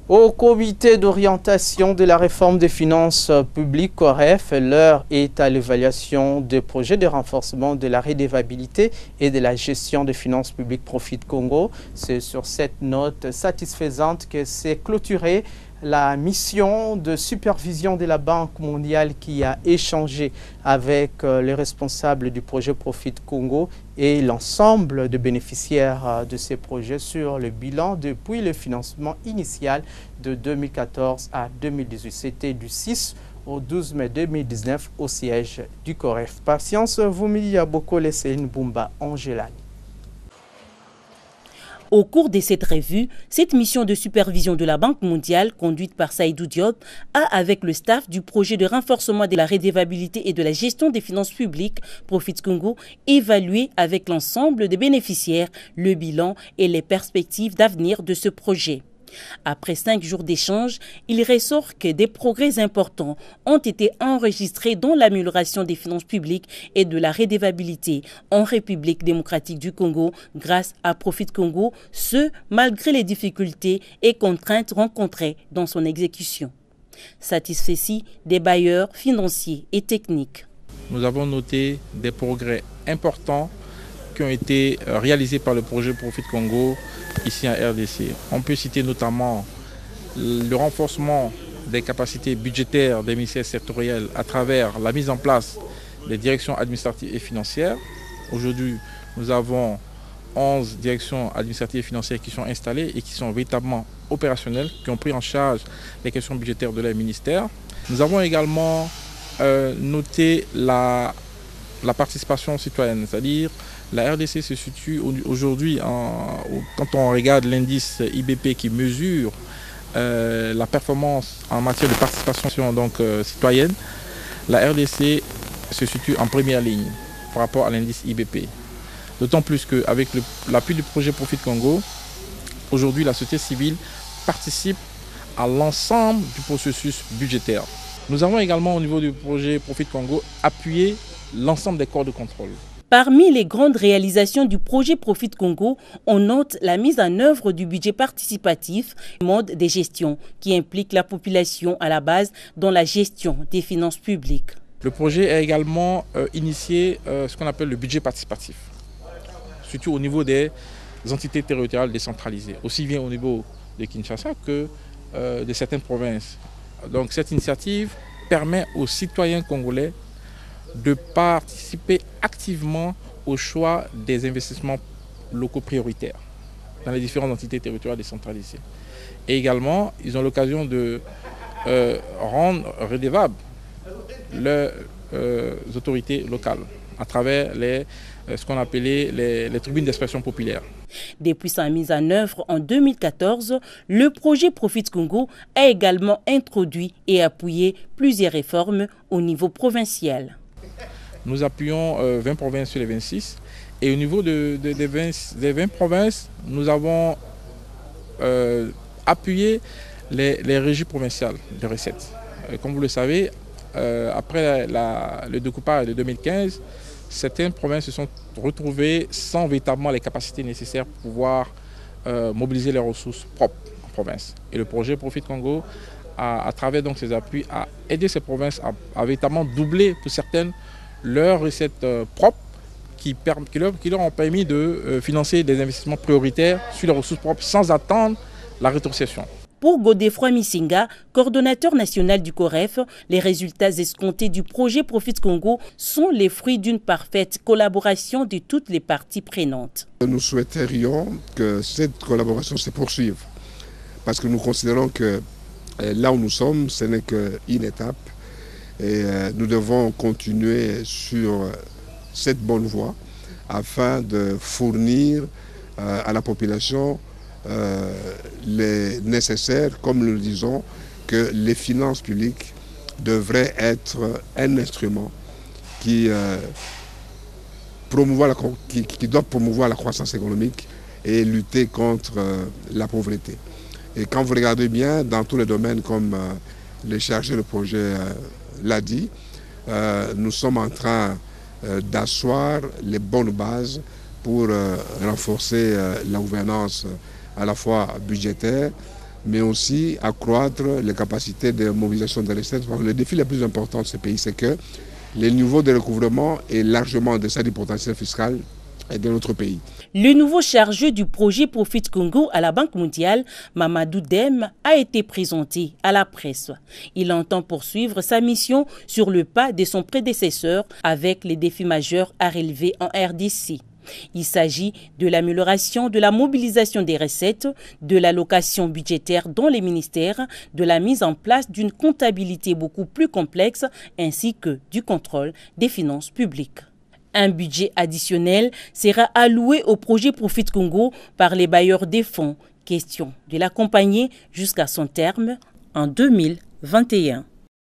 Au comité d'orientation de la réforme des finances publiques, COREF, l'heure est à l'évaluation des projets de renforcement de la redevabilité et de la gestion des finances publiques Profit Congo. C'est sur cette note satisfaisante que s'est clôturée la mission de supervision de la Banque mondiale qui a échangé avec les responsables du projet Profit Congo et l'ensemble des bénéficiaires de ces projets sur le bilan depuis le financement initial de 2014 à 2018. C'était du 6 au 12 mai 2019 au siège du COREF. Patience Vumili Aboko Lesseine Bumba Angelani. Au cours de cette revue, cette mission de supervision de la Banque mondiale, conduite par Saïdou Diop, a, avec le staff du projet de renforcement de la redevabilité et de la gestion des finances publiques, Profit Congo, évalué avec l'ensemble des bénéficiaires le bilan et les perspectives d'avenir de ce projet. Après 5 jours d'échange, il ressort que des progrès importants ont été enregistrés dans l'amélioration des finances publiques et de la redevabilité en République démocratique du Congo grâce à Profit Congo, ce malgré les difficultés et contraintes rencontrées dans son exécution. Satisfait des bailleurs financiers et techniques. Nous avons noté des progrès importants qui ont été réalisés par le projet Profit Congo ici en RDC. On peut citer notamment le renforcement des capacités budgétaires des ministères sectoriels à travers la mise en place des directions administratives et financières. Aujourd'hui, nous avons 11 directions administratives et financières qui sont installées et qui sont véritablement opérationnelles, qui ont pris en charge les questions budgétaires de leurs ministères. Nous avons également noté la participation citoyenne, c'est-à-dire la RDC se situe aujourd'hui, quand on regarde l'indice IBP qui mesure la performance en matière de participation citoyenne, la RDC se situe en première ligne par rapport à l'indice IBP. D'autant plus qu'avec l'appui du projet Profit Congo, aujourd'hui la société civile participe à l'ensemble du processus budgétaire. Nous avons également au niveau du projet Profit Congo appuyé l'ensemble des corps de contrôle. Parmi les grandes réalisations du projet Profit Congo, on note la mise en œuvre du budget participatif, mode de gestion qui implique la population à la base dans la gestion des finances publiques. Le projet a également initié ce qu'on appelle le budget participatif, surtout au niveau des entités territoriales décentralisées, aussi bien au niveau de Kinshasa que de certaines provinces. Donc cette initiative permet aux citoyens congolais de participer activement au choix des investissements locaux prioritaires dans les différentes entités territoriales décentralisées. Et également, ils ont l'occasion de rendre redevables leurs autorités locales à travers ce qu'on appelait les tribunes d'expression populaire. Depuis sa mise en œuvre en 2014, le projet Profit Congo a également introduit et appuyé plusieurs réformes au niveau provincial. Nous appuyons 20 provinces sur les 26 et au niveau des 20 provinces, nous avons appuyé les régies provinciales de recettes. Comme vous le savez, après le découpage de 2015, certaines provinces se sont retrouvées sans véritablement les capacités nécessaires pour pouvoir mobiliser les ressources propres en province. Et le projet Profit Congo, à travers donc ces appuis, a aidé ces provinces à véritablement doubler pour certaines leurs recettes propres qui leur ont permis de financer des investissements prioritaires sur les ressources propres sans attendre la rétrocession. Pour Godefroy Missinga, coordonnateur national du COREF, les résultats escomptés du projet Profit Congo sont les fruits d'une parfaite collaboration de toutes les parties prenantes. Nous souhaiterions que cette collaboration se poursuive parce que nous considérons que là où nous sommes, ce n'est qu'une étape. Et nous devons continuer sur cette bonne voie afin de fournir à la population les nécessaires, comme nous le disons, que les finances publiques devraient être un instrument qui doit promouvoir la croissance économique et lutter contre la pauvreté. Et quand vous regardez bien, dans tous les domaines, comme le chargé de projet l'a dit, nous sommes en train d'asseoir les bonnes bases pour renforcer la gouvernance à la fois budgétaire, mais aussi accroître les capacités de mobilisation des recettes. Le défi le plus important de ce pays, c'est que le niveau de recouvrement est largement en deçà du potentiel fiscal de notre pays. Le nouveau chargé du projet Profit Congo à la Banque mondiale, Mamadou Dem, a été présenté à la presse. Il entend poursuivre sa mission sur le pas de son prédécesseur avec les défis majeurs à relever en RDC. Il s'agit de l'amélioration de la mobilisation des recettes, de l'allocation budgétaire dans les ministères, de la mise en place d'une comptabilité beaucoup plus complexe ainsi que du contrôle des finances publiques. Un budget additionnel sera alloué au projet Profit Congo par les bailleurs des fonds. Question de l'accompagner jusqu'à son terme en 2021.